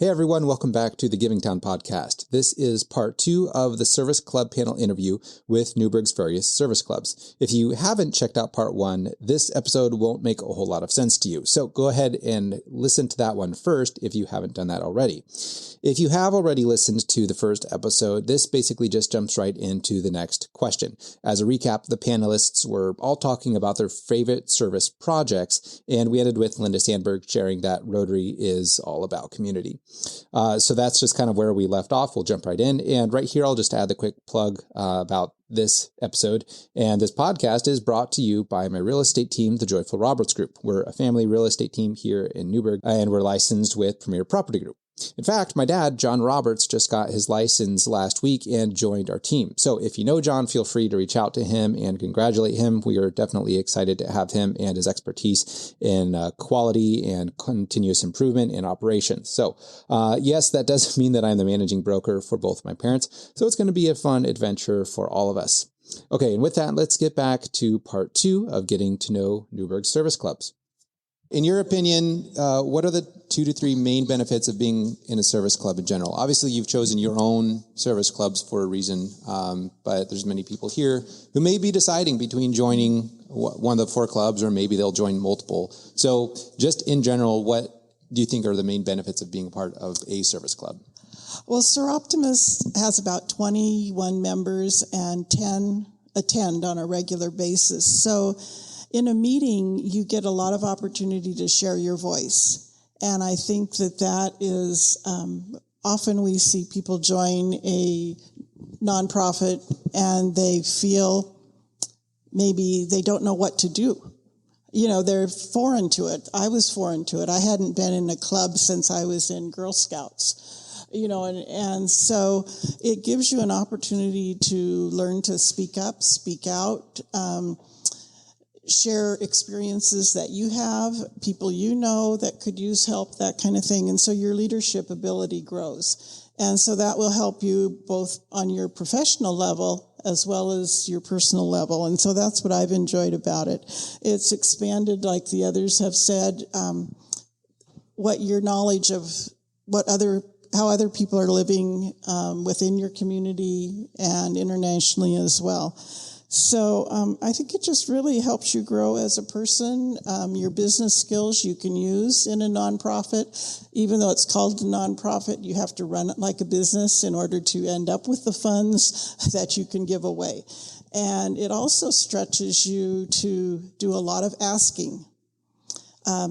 Hey everyone, welcome back to the Giving Town podcast. This is part 2 of the Service Club panel interview with Newberg's various service clubs. If you haven't checked out part 1, this episode won't make a whole lot of sense to you. So go ahead and listen to that one first if you haven't done that already. If you have already listened to the first episode, this basically just jumps right into the next question. As a recap, the panelists were all talking about their favorite service projects, and we ended with Linda Sandberg sharing that Rotary is all about community. So that's just kind of where we left off. We'll jump right in. And right here, I'll just add the quick plug about this episode. And this podcast is brought to you by my real estate team, the Joyful Roberts Group. We're a family real estate team here in Newberg, and we're licensed with Premier Property Group. In fact, my dad, John Roberts, just got his license last week and joined our team. So if you know John, feel free to reach out to him and congratulate him. We are definitely excited to have him and his expertise in quality and continuous improvement in operations. So yes, that does mean that I'm the managing broker for both my parents. So it's going to be a fun adventure for all of us. Okay, and with that, let's get back to part 2 of getting to know Newberg service clubs. In your opinion, what are the 2 to 3 main benefits of being in a service club in general? Obviously, you've chosen your own service clubs for a reason, but there's many people here who may be deciding between joining one of the 4 clubs or maybe they'll join multiple. So just in general, what do you think are the main benefits of being a part of a service club? Well, Soroptimist has about 21 members and 10 attend on a regular basis. So in a meeting, you get a lot of opportunity to share your voice. And I think that is, often we see people join a nonprofit and they feel maybe they don't know what to do. You know, they're foreign to it. I was foreign to it. I hadn't been in a club since I was in Girl Scouts. You know, and so it gives you an opportunity to learn to speak up, speak out, share experiences that you have, people you know that could use help, that kind of thing. And so your leadership ability grows. And so that will help you both on your professional level as well as your personal level. And so that's what I've enjoyed about it. It's expanded, like the others have said, what your knowledge of how other people are living within your community and internationally as well. So I think it just really helps you grow as a person. Your business skills you can use in a nonprofit. Even though it's called a nonprofit, you have to run it like a business in order to end up with the funds that you can give away. And it also stretches you to do a lot of asking.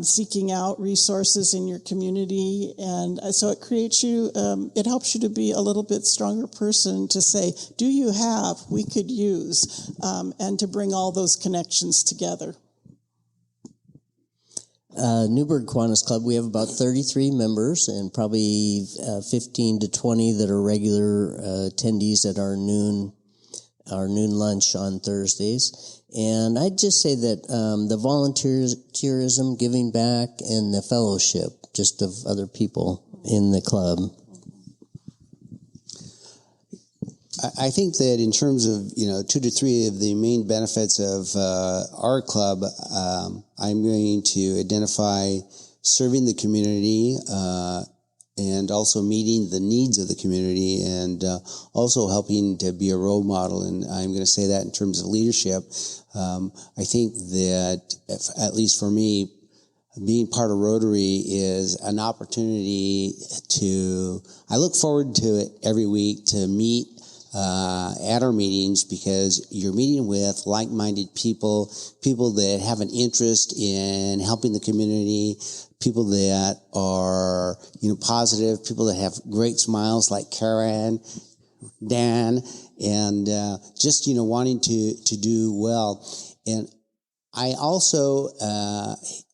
Seeking out resources in your community. And so it creates you, it helps you to be a little bit stronger person to say, do you have, we could use, and to bring all those connections together. Newberg Kiwanis Club, we have about 33 members and probably 15 to 20 that are regular attendees at our noon lunch on Thursdays. And I'd just say that the volunteerism, giving back, and the fellowship just of other people in the club. I think that in terms of, 2 to 3 of the main benefits of our club, I'm going to identify serving the community and also meeting the needs of the community and also helping to be a role model. And I'm going to say that in terms of leadership. I think that, at least for me, being part of Rotary is an opportunity I look forward to it every week to meet at our meetings, because you're meeting with like-minded people that have an interest in helping the community, people that are, positive, people that have great smiles like Karen, Dan, and just, wanting to do well. And I also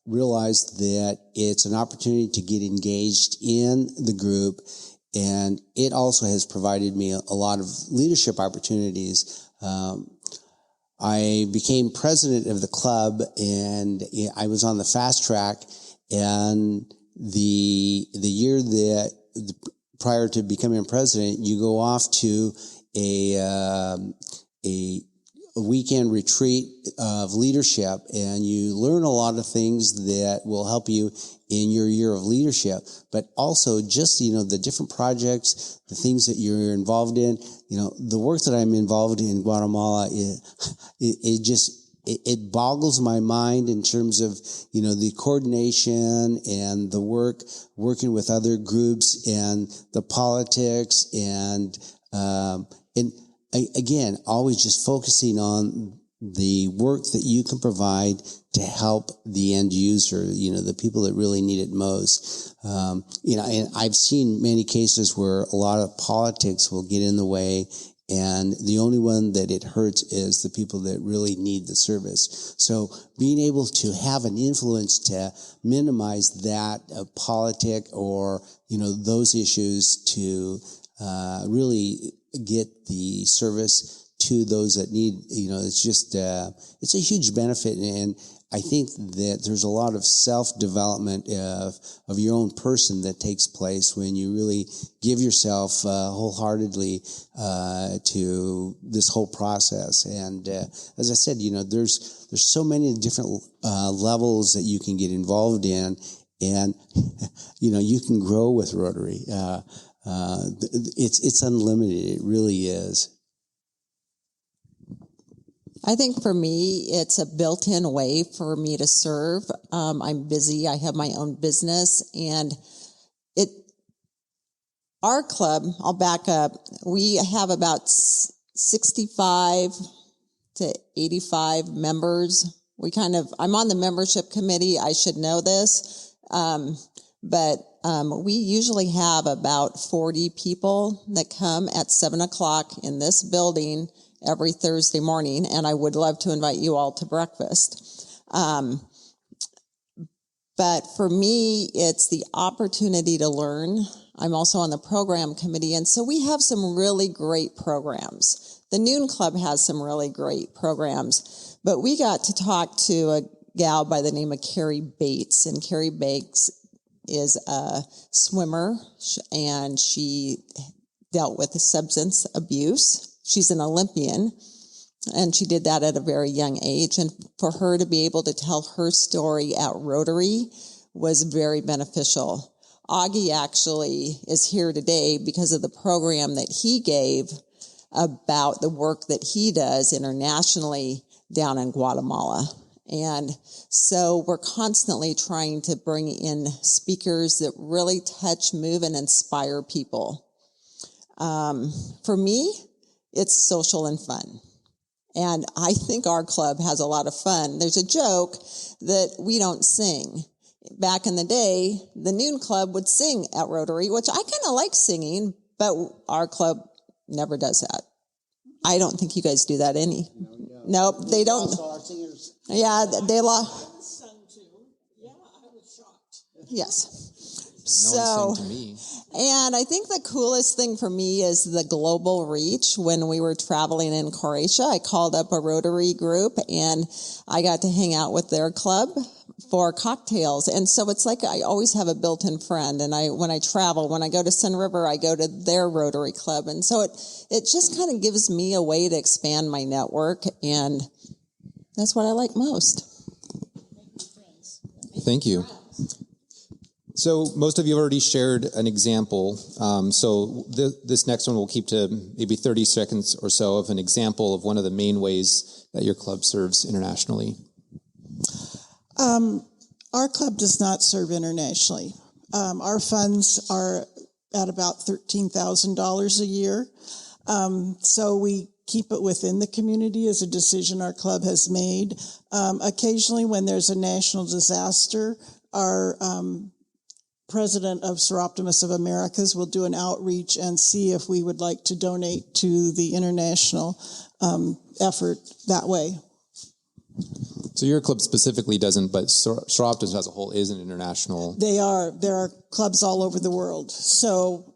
realized that it's an opportunity to get engaged in the group, and it also has provided me a lot of leadership opportunities. I became president of the club, and I was on the fast track. And the year that prior to becoming president, you go off to a weekend retreat of leadership, and you learn a lot of things that will help you in your year of leadership, but also just, the different projects, the things that you're involved in. The work that I'm involved in Guatemala, it boggles my mind in terms of, the coordination and the working with other groups and the politics and again, always just focusing on the work that you can provide to help the end user, the people that really need it most. And I've seen many cases where a lot of politics will get in the way, and the only one that it hurts is the people that really need the service. So being able to have an influence to minimize that politic or, those issues to really get the service to those that need, it's just, it's a huge benefit. And I think that there's a lot of self-development of your own person that takes place when you really give yourself wholeheartedly to this whole process. And as I said, there's so many different levels that you can get involved in, and you can grow with Rotary. It's unlimited. It really is. I think for me, it's a built-in way for me to serve. I'm busy. I have my own business, and our club, I'll back up. We have about 65 to 85 members. I'm on the membership committee. I should know this. But we usually have about 40 people that come at 7:00 in this building every Thursday morning, and I would love to invite you all to breakfast. But for me, it's the opportunity to learn. I'm also on the program committee, and so we have some really great programs. The Noon Club has some really great programs, but we got to talk to a gal by the name of Carrie Bates, and Carrie Bates is a swimmer, and she dealt with substance abuse. She's an Olympian, and she did that at a very young age. And for her to be able to tell her story at Rotary was very beneficial. Augie actually is here today because of the program that he gave about the work that he does internationally down in Guatemala. And so we're constantly trying to bring in speakers that really touch, move, and inspire people. For me, it's social and fun. And I think our club has a lot of fun. There's a joke that we don't sing. Back in the day, the Noon Club would sing at Rotary, which I kind of like singing, but our club never does that. I don't think you guys do that any. Nope, they don't. Yeah, they lost. Yeah, I was shocked. Yes. No one sang to me. And I think the coolest thing for me is the global reach. When we were traveling in Croatia, I called up a Rotary group, and I got to hang out with their club for cocktails. And so it's like I always have a built-in friend. And when I travel, when I go to Sun River, I go to their Rotary club. And so it just kind of gives me a way to expand my network, and that's what I like most. Thank you. So most of you have already shared an example. So this next one we'll keep to maybe 30 seconds or so of an example of one of the main ways that your club serves internationally. Our club does not serve internationally. Our funds are at about $13,000 a year. So we keep it within the community as a decision our club has made. Occasionally when there's a national disaster, our president of Soroptimists of Americas will do an outreach and see if we would like to donate to the international effort that way. So your club specifically doesn't, but Soroptimist as a whole is an international. There are clubs all over the world. So,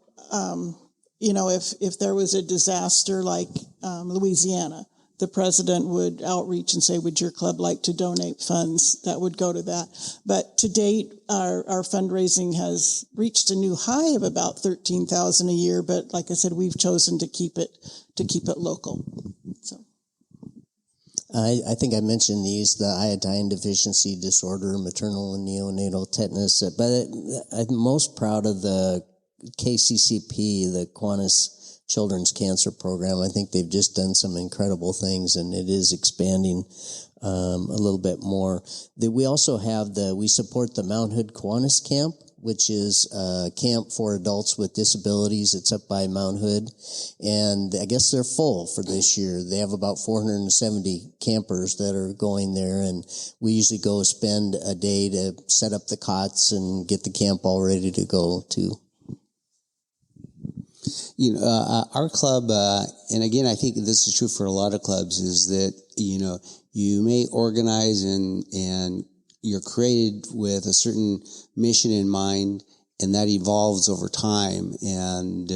if there was a disaster like Louisiana, the president would outreach and say, would your club like to donate funds that would go to that? But to date, our fundraising has reached a new high of about $13,000 a year. But like I said, we've chosen to keep it local. So. I think I mentioned these, the iodine deficiency disorder, maternal and neonatal tetanus, but I'm most proud of the KCCP, the Kiwanis Children's Cancer Program. I think they've just done some incredible things, and it is expanding a little bit more. We also have we support the Mount Hood Kiwanis Camp, which is a camp for adults with disabilities. It's up by Mount Hood, and I guess they're full for this year. They have about 470 campers that are going there, and we usually go spend a day to set up the cots and get the camp all ready to go too. Our club, and again, I think this is true for a lot of clubs, is that, you may organize and you're created with a certain mission in mind, and that evolves over time. And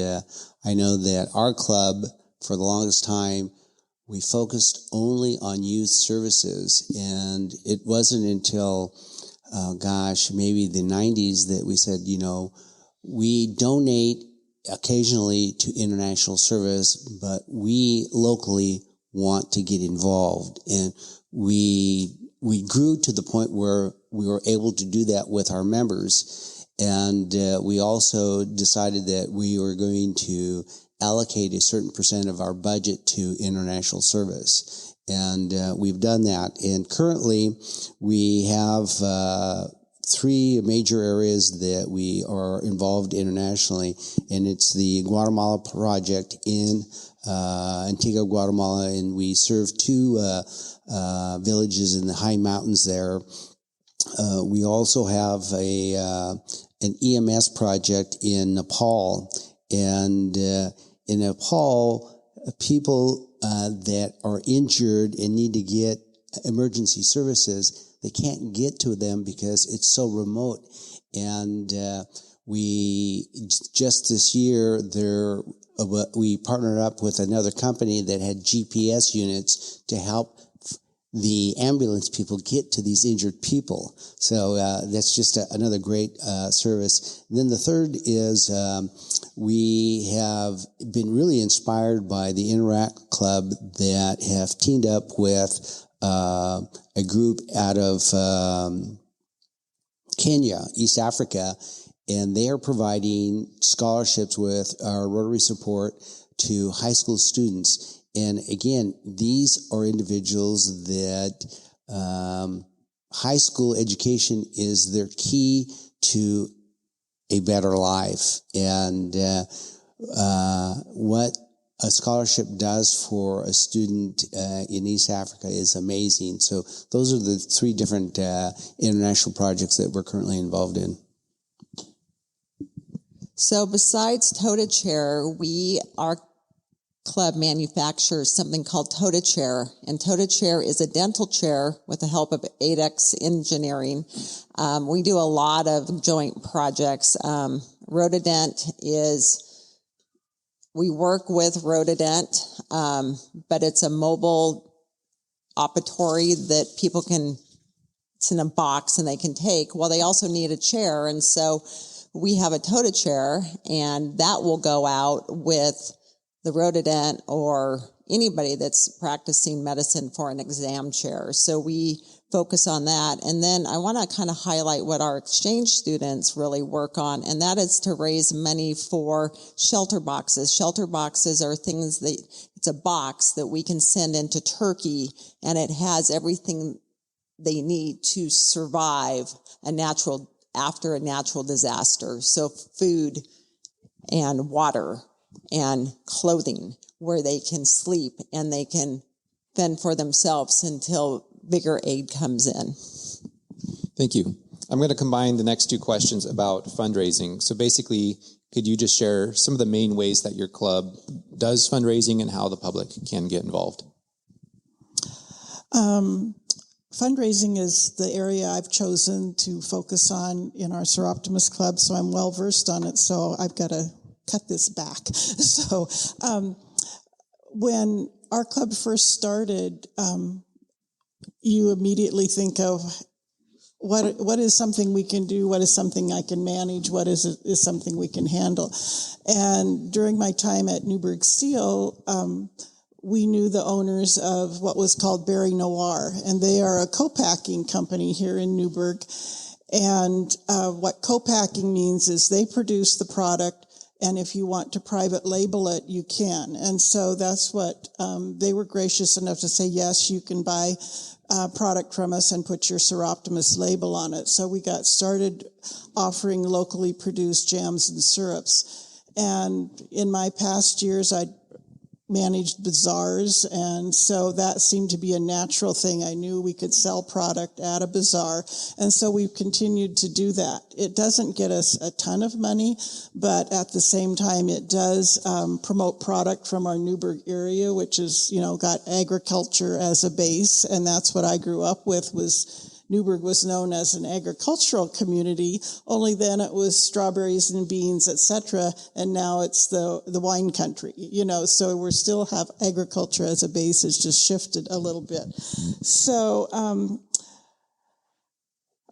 I know that our club, for the longest time, we focused only on youth services. And it wasn't until, maybe the 90s that we said, we donate occasionally to international service, but we locally want to get involved. And we grew to the point where we were able to do that with our members. And we also decided that we were going to allocate a certain percent of our budget to international service. And we've done that. And currently we have 3 major areas that we are involved internationally, and it's the Guatemala project in Antigua, Guatemala, and we serve 2 villages in the high mountains there. We also have an EMS project in Nepal, and in Nepal, people that are injured and need to get emergency services, they can't get to them because it's so remote. And we just this year we partnered up with another company that had GPS units to help the ambulance people get to these injured people. So that's just another great service. Then the third is we have been really inspired by the Interact Club that have teamed up with a group out of Kenya, East Africa, and they are providing scholarships with our Rotary support to high school students. And again, these are individuals that high school education is their key to a better life. And what a scholarship does for a student in East Africa is amazing. So those are the 3 different international projects that we're currently involved in. So besides Tota Chair, our club manufactures something called Tota Chair, and Tota Chair is a dental chair with the help of ADEX Engineering. We do a lot of joint projects. Rotodent we work with Rotodent, but it's a mobile operatory that people it's in a box and they can take. Well, they also need a chair, and so we have a Tota Chair, and that will go out with the Rotodent or anybody that's practicing medicine for an exam chair. So we focus on that. And then I want to kind of highlight what our exchange students really work on, and that is to raise money for shelter boxes. Shelter boxes are things it's a box that we can send into Turkey, and it has everything they need to survive after a natural disaster. So food and water and clothing where they can sleep and they can fend for themselves until bigger aid comes in. Thank you. I'm going to combine the next 2 questions about fundraising. So basically, could you just share some of the main ways that your club does fundraising and how the public can get involved? Fundraising is the area I've chosen to focus on in our Soroptimist Club, so I'm well versed on it, so I've got to cut this back. So when our club first started, you immediately think of what is something we can do, what is something I can manage, what is something we can handle. And during my time at Newberg Steel, we knew the owners of what was called Berry Noir, and they are a co-packing company here in Newberg. And what co-packing means is they produce the product, and if you want to private label it, you can. And so that's what they were gracious enough to say, yes, you can buy product from us and put your Soroptimist label on it. So we got started offering locally produced jams and syrups. And in my past years, I managed bazaars, and so that seemed to be a natural thing. I knew we could sell product at a bazaar, and so we've continued to do that. It doesn't get us a ton of money, but at the same time, it does promote product from our Newberg area, which is, got agriculture as a base, and that's what I grew up with. Newberg was known as an agricultural community, only then it was strawberries and beans, etc., and now it's the wine country, so we still have agriculture as a base. It's just shifted a little bit. So,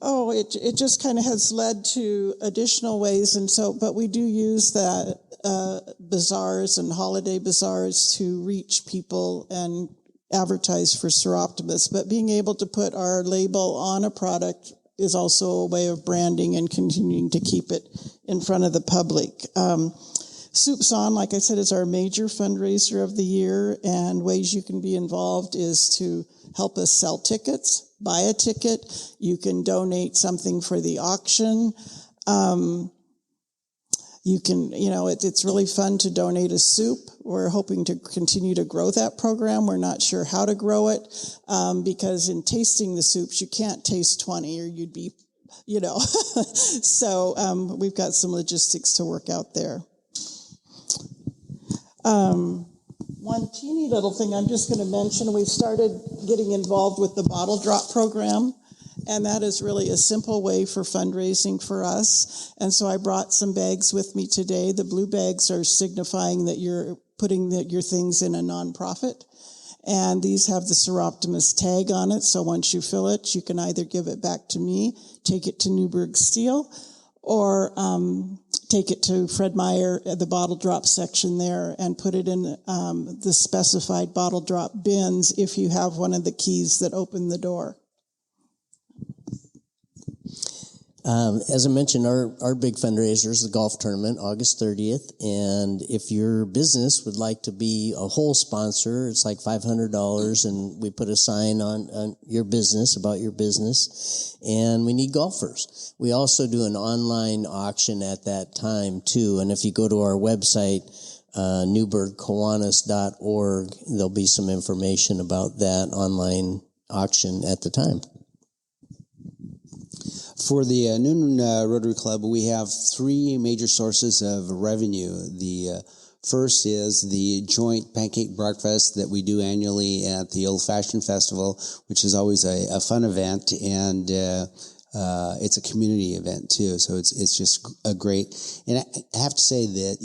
it just kind of has led to additional ways, but we do use that bazaars and holiday bazaars to reach people and advertise for Soroptimists, but being able to put our label on a product is also a way of branding and continuing to keep it in front of the public. Soup's On, like I said, is our major fundraiser of the year, and ways you can be involved is to help us sell tickets, buy a ticket. You can donate something for the auction. You can, it's really fun to donate a soup. We're hoping to continue to grow that program. We're not sure how to grow it because in tasting the soups, you can't taste 20 or you'd be, So we've got some logistics to work out there. One teeny little thing I'm just going to mention, we've started getting involved with the bottle drop program. And that is really a simple way for fundraising for us. And so I brought some bags with me today. The blue bags are signifying that you're putting your things in a nonprofit. And these have the Soroptimist tag on it. So once you fill it, you can either give it back to me, take it to Newberg Steel, or take it to Fred Meyer at the bottle drop section there and put it in the specified bottle drop bins if you have one of the keys that open the door. As I mentioned, our big fundraiser is the golf tournament, August 30th. And if your business would like to be a whole sponsor, it's like $500. And we put a sign on your business, about your business. And we need golfers. We also do an online auction at that time, too. And if you go to our website, newbergkiwanis.org, there'll be some information about that online auction at the time. For the Newberg Rotary Club, we have three major sources of revenue. The first is the joint pancake breakfast that we do annually at the Old Fashioned Festival, which is always a fun event, and it's a community event too. So it's just a great. And I have to say that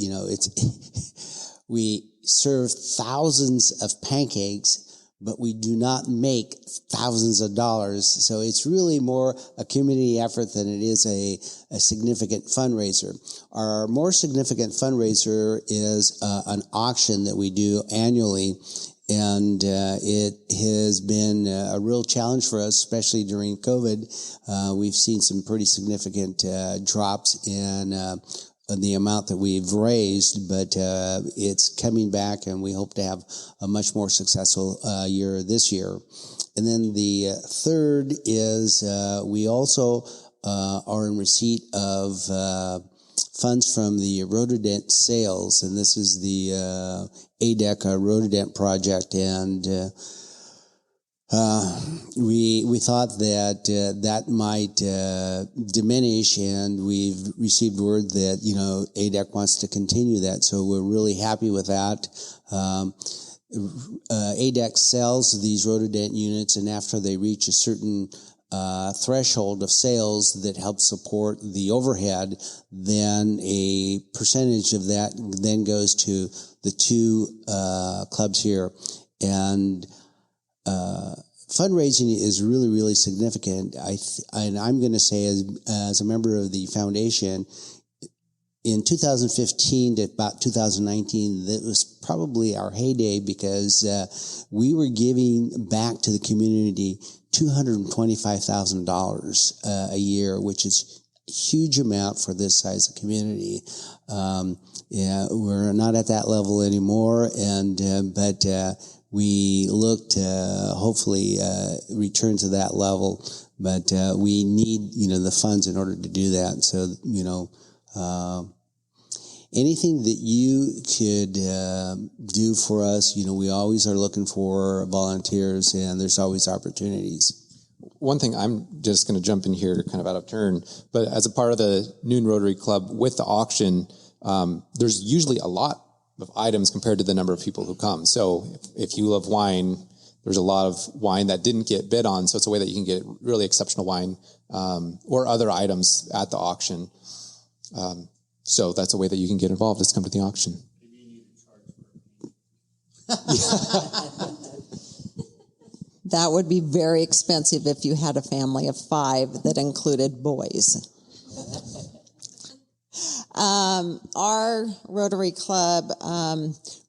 we serve thousands of pancakes, but we do not make thousands of dollars. So it's really more a community effort than it is a significant fundraiser. Our more significant fundraiser is an auction that we do annually. And it has been a real challenge for us, especially during COVID. We've seen some pretty significant drops in the amount that we've raised, but it's coming back, and we hope to have a much more successful year this year. And then the third is we also are in receipt of funds from the Rotodent sales, and this is the ADEC Rotodent project, and we thought that that might diminish, and we've received word that ADEC wants to continue that, so we're really happy with that. ADEC sells these Rotodent units, and after they reach a certain threshold of sales that helps support the overhead, then a percentage of that then goes to the two clubs here, and fundraising is really, really significant. And I'm going to say, as a member of the foundation, in 2015 to about 2019, that was probably our heyday because we were giving back to the community $225,000 a year, which is a huge amount for this size of community. We're not at that level anymore, but we look to hopefully return to that level. But we need, the funds in order to do that. So, anything that you could do for us, we always are looking for volunteers, and there's always opportunities. One thing, I'm just going to jump in here kind of out of turn, but as a part of the Noon Rotary Club with the auction, there's usually a lot of items compared to the number of people who come. So if you love wine, there's a lot of wine that didn't get bid on, so it's a way that you can get really exceptional wine or other items at the auction. So that's a way that you can get involved, is come to the auction. Maybe you need to charge for it. That would be very expensive if you had a family of 5 that included boys. Our Rotary Club,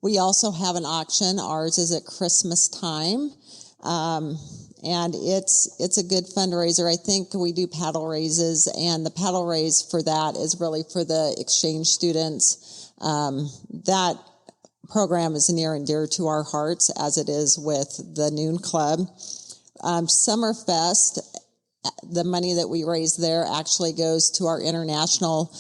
we also have an auction. Ours is at Christmas time. And it's a good fundraiser. I think we do paddle raises, and the paddle raise for that is really for the exchange students. That program is near and dear to our hearts, as it is with the Noon Club. Summerfest, the money that we raise there actually goes to our international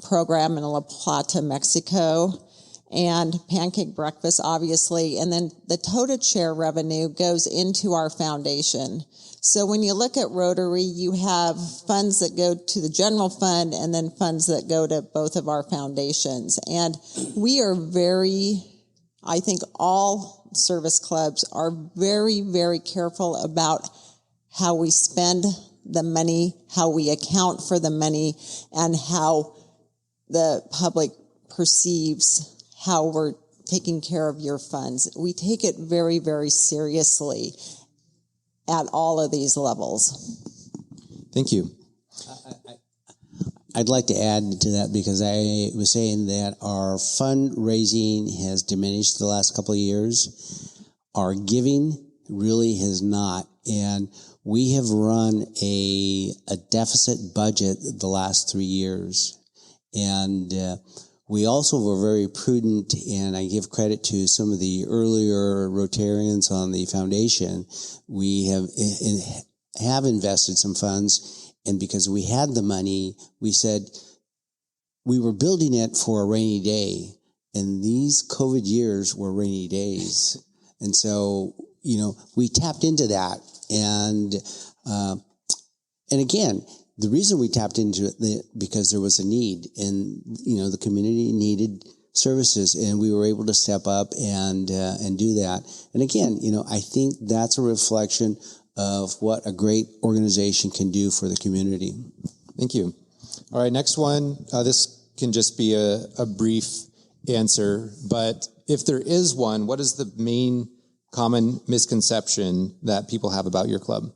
program in La Plata, Mexico. And pancake breakfast, obviously, and then the toted share revenue goes into our foundation. So when you look at Rotary, you have funds that go to the general fund and then funds that go to both of our foundations. And we are I think all service clubs are very, very careful about how we spend the money, how we account for the money, and how the public perceives how we're taking care of your funds. We take it very, very seriously at all of these levels. Thank you. I'd like to add to that because I was saying that our fundraising has diminished the last couple of years. Our giving really has not. And we have run a deficit budget the last 3 years. And we also were very prudent, and I give credit to some of the earlier Rotarians on the foundation. We have invested some funds, and because we had the money, we said we were building it for a rainy day, and these COVID years were rainy days. And so, we tapped into that. And again, the reason we tapped into it because there was a need, and the community needed services, and we were able to step up and do that. And again, I think that's a reflection of what a great organization can do for the community. Thank you. All right, next one. This can just be a brief answer, but if there is one, what is the main common misconception that people have about your club?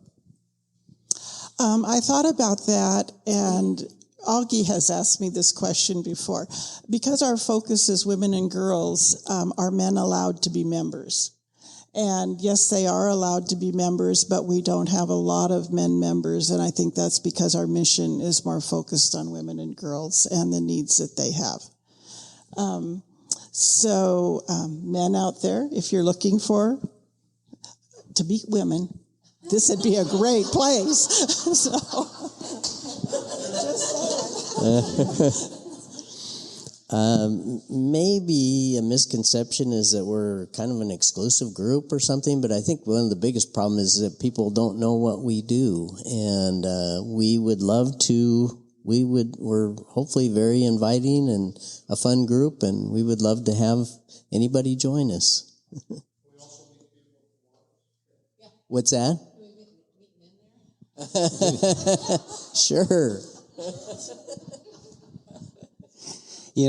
I thought about that, and Augie has asked me this question before. Because our focus is women and girls, are men allowed to be members? And yes, they are allowed to be members, but we don't have a lot of men members, and I think that's because our mission is more focused on women and girls and the needs that they have. Men out there, if you're looking to meet women, this would be a great place. Maybe a misconception is that we're kind of an exclusive group or something, but I think one of the biggest problems is that people don't know what we do. And we would love to, we're hopefully very inviting and a fun group, and we would love to have anybody join us. What's that? Sure.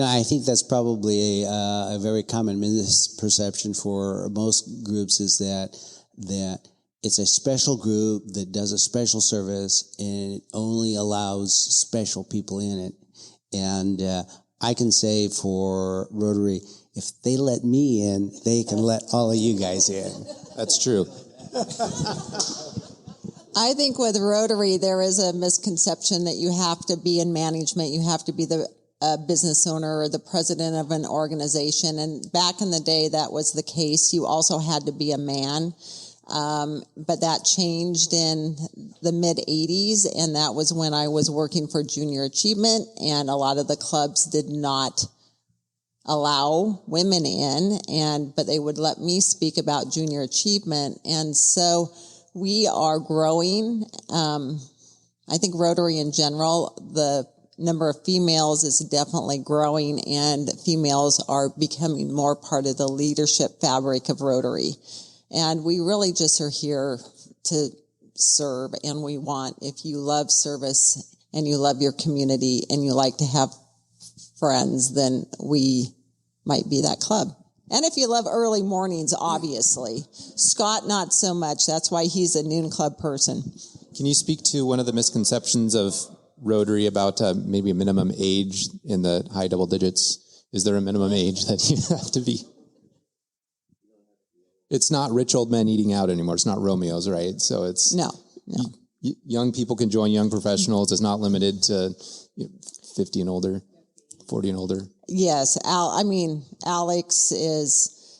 I think that's probably a very common misperception for most groups is that it's a special group that does a special service and it only allows special people in it. And I can say for Rotary, if they let me in, they can let all of you guys in. That's true. I think with Rotary, there is a misconception that you have to be in management. You have to be the business owner or the president of an organization. And back in the day, that was the case. You also had to be a man. But that changed in the mid-'80s, and that was when I was working for Junior Achievement, and a lot of the clubs did not allow women in, but they would let me speak about Junior Achievement. And so we are growing. I think Rotary in general, the number of females is definitely growing, and females are becoming more part of the leadership fabric of Rotary. And we really just are here to serve, and we want, if you love service and you love your community and you like to have friends, then we might be that club. And if you love early mornings, obviously. Scott, not so much. That's why he's a noon club person. Can you speak to one of the misconceptions of Rotary about maybe a minimum age in the high double digits? Is there a minimum age that you have to be? It's not rich old men eating out anymore. It's not Romeo's, right? So it's... No. Young people can join young professionals. It's not limited to 50 and older, 40 and older. Yes. Alex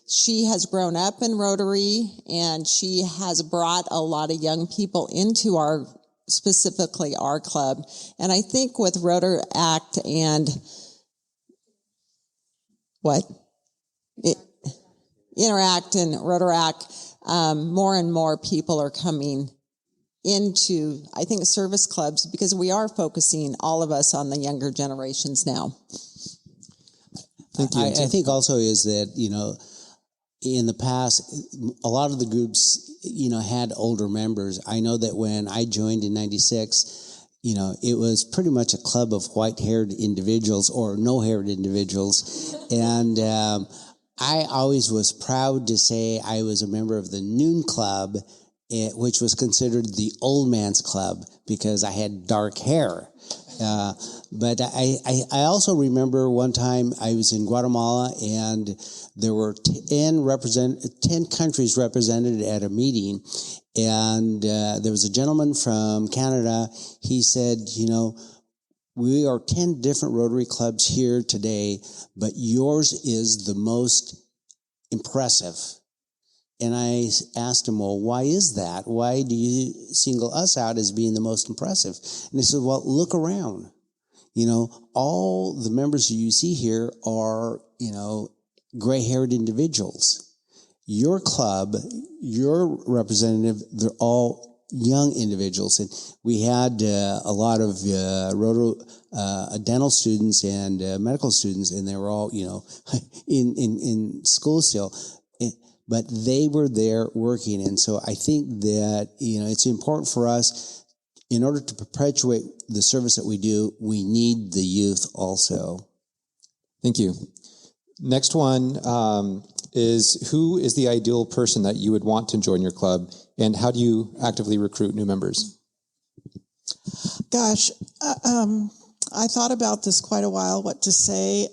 she has grown up in Rotary, and she has brought a lot of young people into specifically our club. And I think with Rotaract and Interact and Rotaract, more and more people are coming into, I think, service clubs, because we are focusing, all of us, on the younger generations now. Thank you. I think also is that, in the past, a lot of the groups, had older members. I know that when I joined in 96, it was pretty much a club of white-haired individuals or no-haired individuals. And I always was proud to say I was a member of the Noon Club, which was considered the old man's club because I had dark hair. But I also remember one time I was in Guatemala, and there were 10 countries represented at a meeting. And there was a gentleman from Canada. He said, we are 10 different Rotary clubs here today, but yours is the most impressive. And I asked him, well, why is that? Why do you single us out as being the most impressive? And he said, well, look around. All the members you see here are, gray-haired individuals. Your club, your representative, they're all young individuals. And we had a lot of dental students and medical students, and they were all, in school still. But they were there working. And so I think that, it's important for us, in order to perpetuate the service that we do, we need the youth also. Thank you. Next one is, who is the ideal person that you would want to join your club, and how do you actively recruit new members? Gosh, I thought about this quite a while, what to say.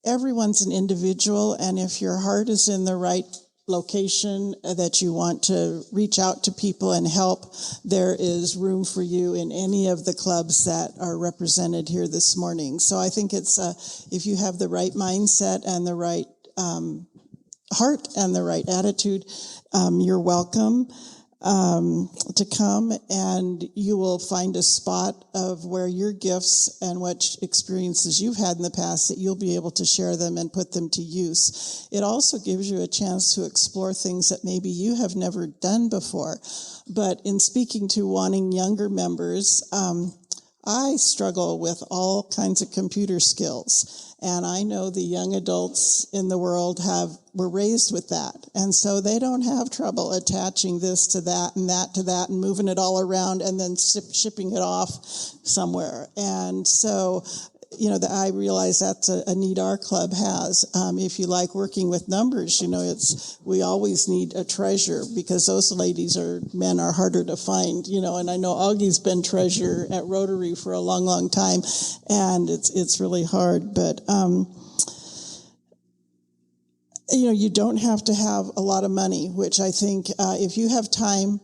Everyone's an individual, and if your heart is in the right location that you want to reach out to people and help, there is room for you in any of the clubs that are represented here this morning. So I think it's if you have the right mindset and the right heart and the right attitude, you're welcome to come, and you will find a spot of where your gifts and what experiences you've had in the past, that you'll be able to share them and put them to use. It also gives you a chance to explore things that maybe you have never done before. But in speaking to wanting younger members, I struggle with all kinds of computer skills. And I know the young adults in the world were raised with that. And so they don't have trouble attaching this to that and that to that and moving it all around and then shipping it off somewhere. And so that I realize that's a need our club has. If you like working with numbers, we always need a treasurer because those men are harder to find, and I know Augie's been treasurer at Rotary for a long, long time, and it's really hard, but, you don't have to have a lot of money, which I think, if you have time,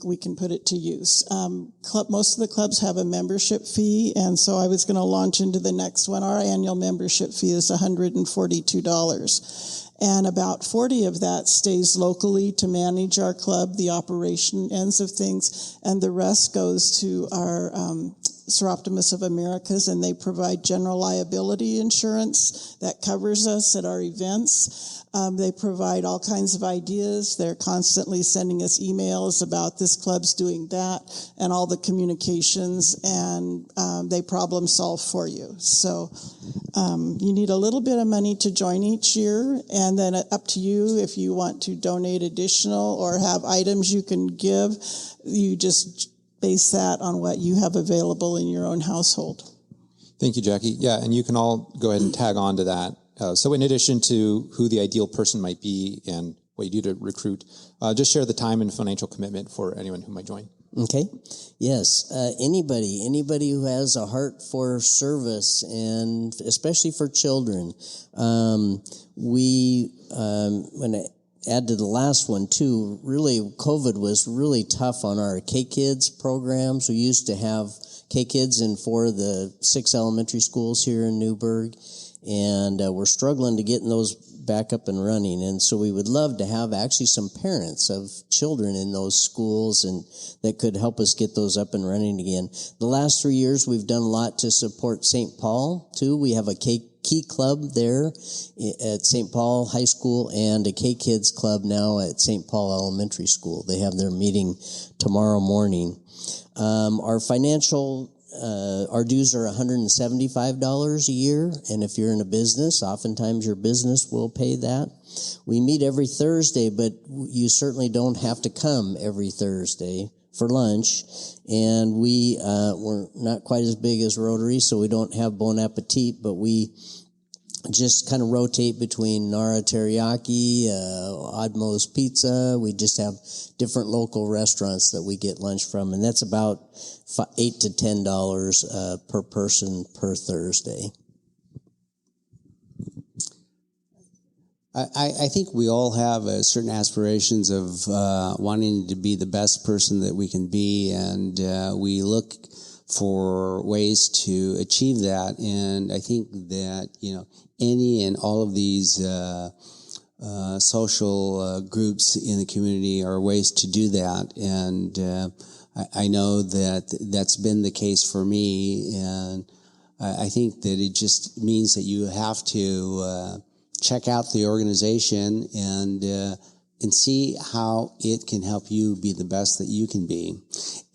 we can put it to use. Most of the clubs have a membership fee, and so I was going to launch into the next one. Our annual membership fee is $142, and about $40 of that stays locally to manage our club, the operation ends of things, and the rest goes to our Soroptimists of Americas, and they provide general liability insurance that covers us at our events. They provide all kinds of ideas. They're constantly sending us emails about this club's doing that and all the communications, and they problem solve for you. So you need a little bit of money to join each year, and then up to you if you want to donate additional or have items you can give. You just base that on what you have available in your own household. Thank you, Jackie. Yeah, and you can all go ahead and tag on to that. So in addition to who the ideal person might be and what you do to recruit, just share the time and financial commitment for anyone who might join. Okay. Yes. Anybody who has a heart for service, and especially for children. When I add to the last one too, really COVID was really tough on our K-Kids programs. We used to have K-Kids in 4 of the 6 elementary schools here in Newberg. And we're struggling to get those back up and running. And so we would love to have actually some parents of children in those schools and that could help us get those up and running again. The last 3 years, we've done a lot to support St. Paul, too. We have a Key Club there at St. Paul High School and a K-Kids Club now at St. Paul Elementary School. They have their meeting tomorrow morning. Our dues are $175 a year, and if you're in a business, oftentimes your business will pay that. We meet every Thursday, but you certainly don't have to come every Thursday for lunch, and we're not quite as big as Rotary, so we don't have Bon Appetit, but we just kind of rotate between Nara Teriyaki, Odmo's Pizza. We just have different local restaurants that we get lunch from, and that's about $8 to $10 per person per Thursday. I think we all have certain aspirations of wanting to be the best person that we can be, and we look for ways to achieve that. And I think that, any and all of these social groups in the community are ways to do that. And I know that that's been the case for me, and I think that it just means that you have to check out the organization and see how it can help you be the best that you can be.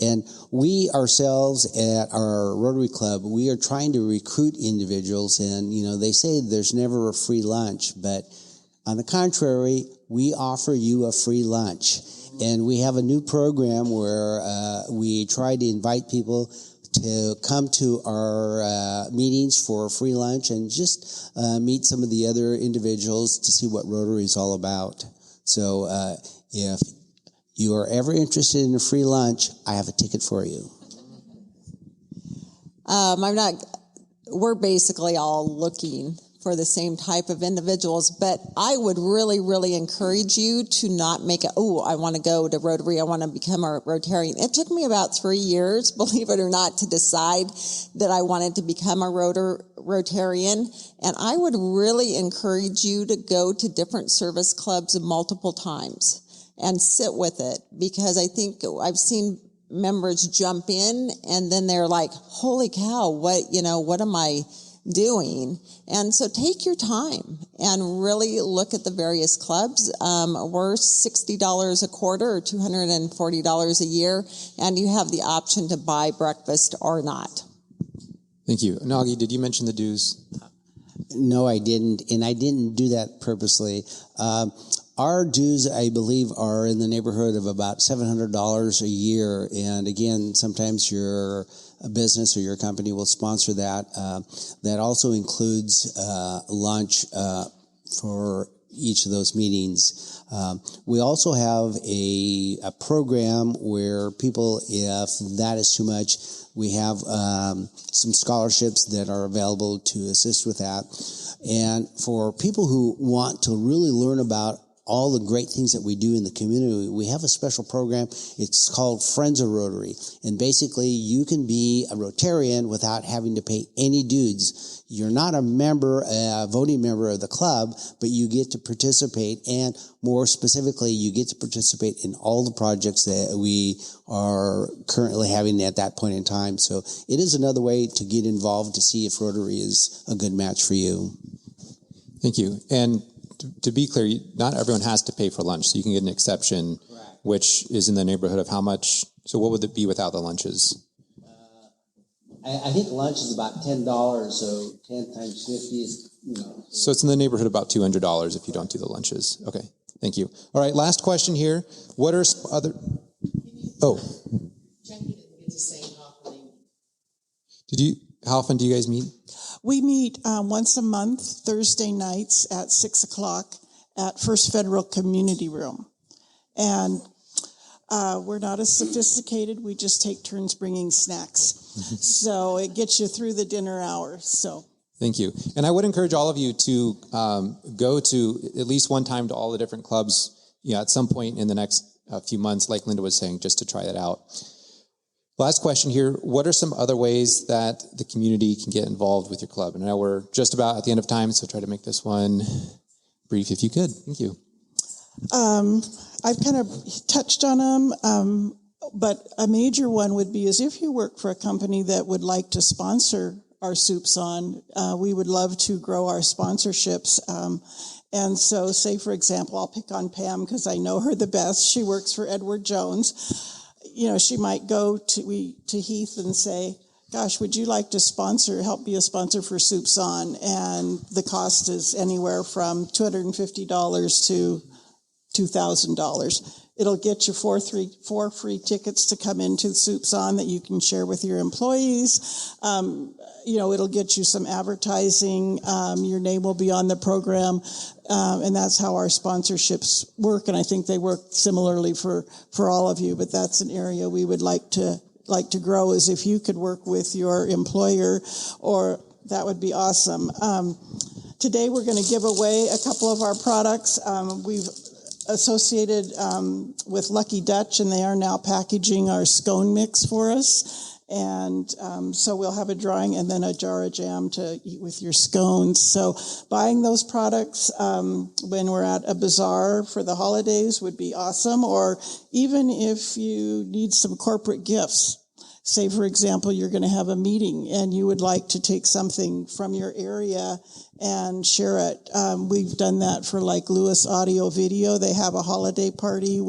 And we ourselves at our Rotary Club, we are trying to recruit individuals, and they say there's never a free lunch, but on the contrary, we offer you a free lunch. And we have a new program where we try to invite people to come to our meetings for a free lunch and just meet some of the other individuals to see what Rotary is all about. So if you are ever interested in a free lunch, I have a ticket for you. We're basically all looking for the same type of individuals, but I would really, really encourage you to not make I want to go to Rotary, I want to become a Rotarian. It took me about 3 years, believe it or not, to decide that I wanted to become a Rotarian, and I would really encourage you to go to different service clubs multiple times and sit with it, because I think I've seen members jump in and then they're like, holy cow, what am I doing? And so take your time and really look at the various clubs. We're $60 a quarter or $240 a year, and you have the option to buy breakfast or not. Thank you. Nagi, did you mention the dues? No, I didn't, and I didn't do that purposely. Our dues, I believe, are in the neighborhood of about $700 a year. And again, sometimes your business or your company will sponsor that. That also includes lunch for each of those meetings. We also have a program where people, if that is too much, we have some scholarships that are available to assist with that. And for people who want to really learn about all the great things that we do in the community, we have a special program. It's called Friends of Rotary. And basically, you can be a Rotarian without having to pay any dues. You're not a member, a voting member of the club, but you get to participate. And more specifically, you get to participate in all the projects that we are currently having at that point in time. So it is another way to get involved to see if Rotary is a good match for you. Thank you. And to be clear, not everyone has to pay for lunch, so you can get an exception, correct, which is in the neighborhood of how much? So what would it be without the lunches? I think lunch is about $10, so 10 times 50 is, So it's in the neighborhood of about $200 if you don't do the lunches. Okay, thank you. All right, last question here. What are other... Oh. Jackie didn't get to say how often. How often do you guys meet? We meet once a month, Thursday nights at 6:00 at First Federal Community Room. And we're not as sophisticated. We just take turns bringing snacks. So it gets you through the dinner hour. So Thank you. And I would encourage all of you to go to at least one time to all the different clubs at some point in the next few months, like Linda was saying, just to try that out. Last question here. What are some other ways that the community can get involved with your club? And now we're just about at the end of time, so try to make this one brief if you could. Thank you. I've kind of touched on them, but a major one would be is if you work for a company that would like to sponsor our Soups On, we would love to grow our sponsorships. And so, say, for example, I'll pick on Pam because I know her the best. She works for Edward Jones. She might go to Heath and say, gosh, would you like to help be a sponsor for Soups On? And the cost is anywhere from $250 to $2,000. It'll get you four free tickets to come into Soups On that you can share with your employees. It'll get you some advertising. Your name will be on the program. And that's how our sponsorships work. And I think they work similarly for all of you. But that's an area we would like to grow, is if you could work with your employer, or that would be awesome. Today we're going to give away a couple of our products. We've associated with Lucky Dutch, and they are now packaging our scone mix for us. And so we'll have a drawing and then a jar of jam to eat with your scones. So buying those products when we're at a bazaar for the holidays would be awesome. Or even if you need some corporate gifts. Say, for example, you're going to have a meeting and you would like to take something from your area and share it. We've done that for like Lewis Audio Video. They have a holiday party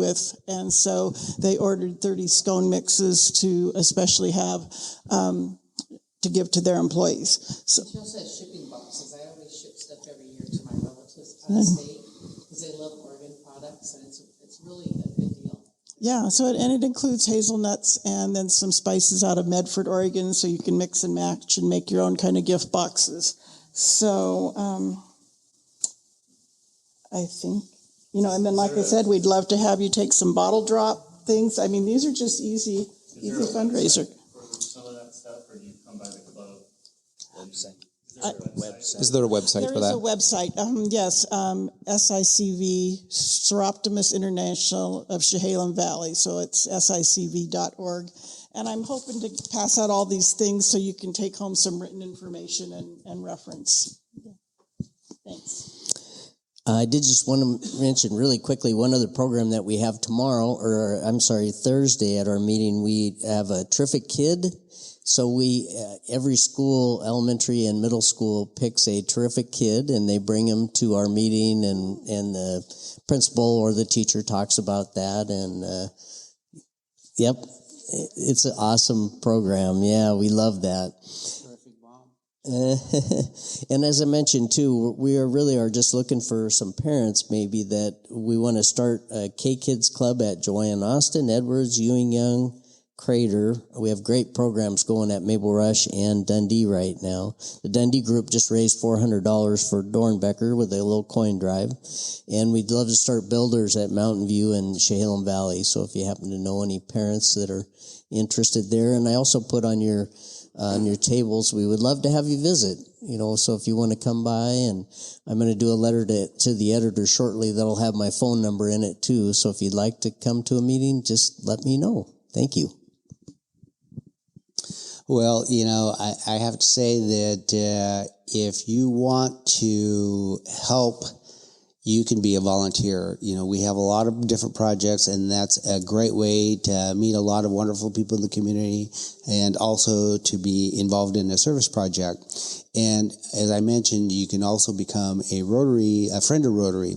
and so they ordered 30 scone mixes to especially have to give to their employees. So, she also has shipping boxes. I always ship stuff every year to my relatives out of state because they love Oregon products, and it's really a good deal. Yeah, so it includes hazelnuts and then some spices out of Medford, Oregon, so you can mix and match and make your own kind of gift boxes. So I think, and then like I said, we'd love to have you take some bottle drop things. I mean, these are just easy fundraiser. For some of that stuff, or do you come by the club? Website. Is there a website for that? There is a website. Yes, SICV, Soroptimists International of Chehalem Valley. So it's sicv.org. And I'm hoping to pass out all these things so you can take home some written information and reference. Thanks. I did just want to mention really quickly one other program that we have Thursday at our meeting. We have a Terrific Kid. So every school, elementary and middle school, picks a terrific kid, and they bring them to our meeting, and the principal or the teacher talks about that. And yep, it's an awesome program. Yeah, we love that. Terrific Mom. And as I mentioned too, we are just looking for some parents maybe that we want to start a K-Kids Club at Joanne Austin, Edwards, Ewing Young, Crater. We have great programs going at Maple Rush and Dundee right now. The Dundee group just raised $400 for Dornbecker with a little coin drive. And we'd love to start builders at Mountain View and Chehalem Valley. So if you happen to know any parents that are interested there, and I also put on your tables, we would love to have you visit, so if you want to come by, and I'm going to do a letter to the editor shortly that'll have my phone number in it too. So if you'd like to come to a meeting, just let me know. Thank you. Well, I have to say that if you want to help, you can be a volunteer. We have a lot of different projects, and that's a great way to meet a lot of wonderful people in the community and also to be involved in a service project. And as I mentioned, you can also become a friend of Rotary,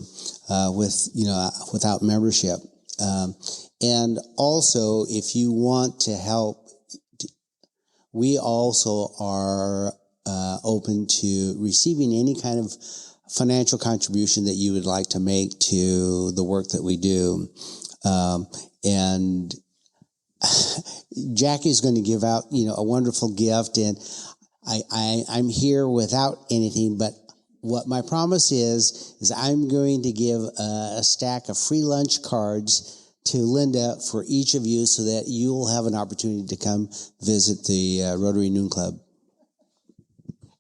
without membership. And also, if you want to help, we also are open to receiving any kind of financial contribution that you would like to make to the work that we do. And Jackie's going to give out, a wonderful gift, and I'm here without anything, but what my promise is I'm going to give a stack of free lunch cards to Linda for each of you so that you'll have an opportunity to come visit the Rotary Noon Club.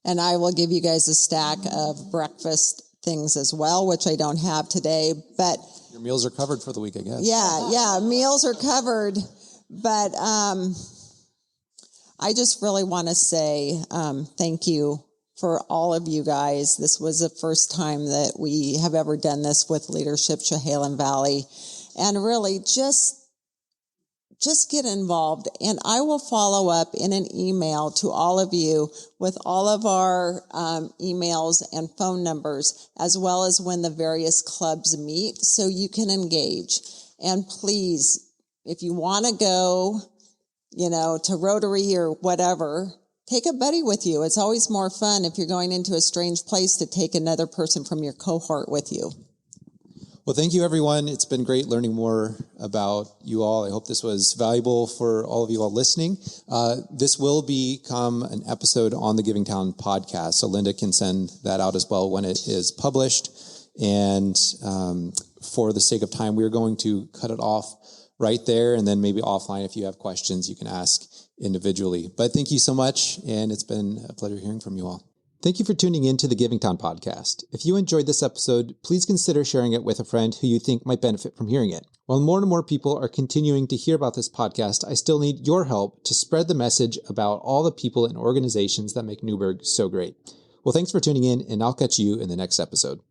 And I will give you guys a stack of breakfast things as well, which I don't have today, but Your meals are covered for the week, I guess. yeah, meals are covered. But I just really want to say thank you for all of you guys. This was the first time that we have ever done this with Leadership Chehalem Valley. And really just get involved. And I will follow up in an email to all of you with all of our emails and phone numbers, as well as when the various clubs meet, so you can engage. And please, if you want to go, to Rotary or whatever, take a buddy with you. It's always more fun if you're going into a strange place to take another person from your cohort with you. Well, thank you, everyone. It's been great learning more about you all. I hope this was valuable for all of you all listening. This will become an episode on the Giving Town podcast, so Linda can send that out as well when it is published. And for the sake of time, we're going to cut it off right there, and then maybe offline, if you have questions, you can ask individually. But thank you so much, and it's been a pleasure hearing from you all. Thank you for tuning in to the Giving Town podcast. If you enjoyed this episode, please consider sharing it with a friend who you think might benefit from hearing it. While more and more people are continuing to hear about this podcast, I still need your help to spread the message about all the people and organizations that make Newberg so great. Well, thanks for tuning in, and I'll catch you in the next episode.